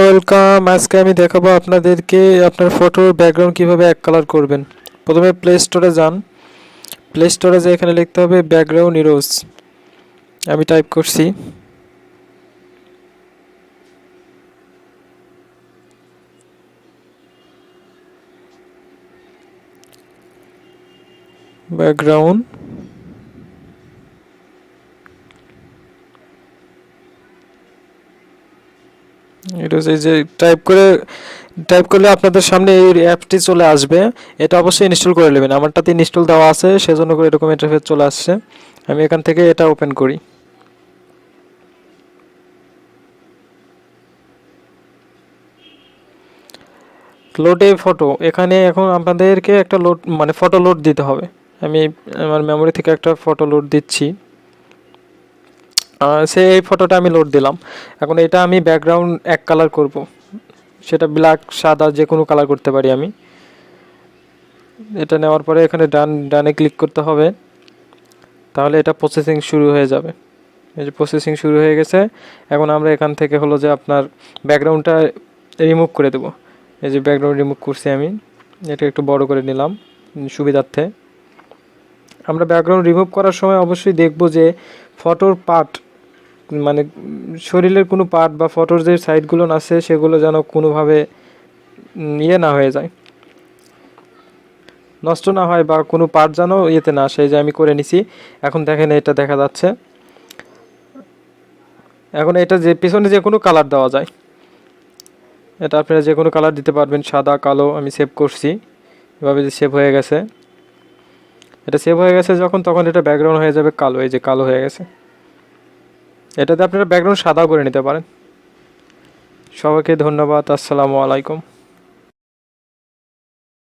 Welcome. আজকে আমি দেখাবো আপনাদেরকে আপনার ফটোর ব্যাকগ্রাউন্ড কিভাবে এক কালার করবেন। প্রথমে প্লে স্টোরে যান। প্লে স্টোরে যে এখানে লিখতে হবে ব্যাকগ্রাউন্ড ইরোজ। আমি টাইপ করছি। ব্যাকগ্রাউন্ড ইরোজ, এই যে টাইপ করলে আপনাদের সামনে এই অ্যাপটি চলে আসবে। এটা অবশ্যই ইনস্টল করে নেবেন। আমারটাতে ইনস্টল দেওয়া আছে, সেজন্য করে এরকম ইন্টারফেস চলে আসছে। আমি এখান থেকে এটা ওপেন করি। লোডে ফটো, এখানে এখন আপনাদেরকে একটা লোড মানে ফটো লোড দিতে হবে। আমি আমার মেমোরি থেকে একটা ফটো লোড দিচ্ছি। এই ফটোটা আমি লোড দিলাম। এখন এটা আমি ব্যাকগ্রাউন্ড এক কালার করব, সেটা ব্ল্যাক সাদা যে কোনো কালার করতে পারি আমি। এটা নেওয়ার পরে এখানে ডানে ক্লিক করতে হবে, তাহলে এটা প্রসেসিং শুরু হয়ে যাবে। এই যে প্রসেসিং শুরু হয়ে গেছে। এখন আমরা এখান থেকে হলো যে আপনার ব্যাকগ্রাউন্ডটা রিমুভ করে দেব। এই যে ব্যাকগ্রাউন্ড রিমুভ করছি আমি, এটা একটু বড় করে নিলাম সুবিধার্থে। আমরা ব্যাকগ্রাউন্ড রিমুভ করার সময় অবশ্যই দেখব যে ফটোর পার্ট মানে শরীরের কোনো পার্ট বা ফটোর যে সাইডগুলো আছে সেগুলো যেন কোনোভাবে না হয়ে যায়, নষ্ট না হয়, বা কোনো পার্ট যেন ইয়েতে না আসে। যে আমি করে নিছি। এখন দেখেন এটা দেখা যাচ্ছে। এখন এটা যে পিছনে যে কোনো কালার দেওয়া যায়, এটা আপনারা যে কোনো কালার দিতে পারবেন, সাদা কালো। আমি সেভ করছি, এভাবে যে সেভ হয়ে গেছে। এটা সেভ হয়ে গেছে যখন, তখন এটা ব্যাকগ্রাউন্ড হয়ে যাবে কালো। এই যে কালো হয়ে গেছে। এটাতে আপনারা ব্যাকগ্রাউন্ড সাদাও করে নিতে পারেন। সবাইকে ধন্যবাদ। আসসালামু আলাইকুম।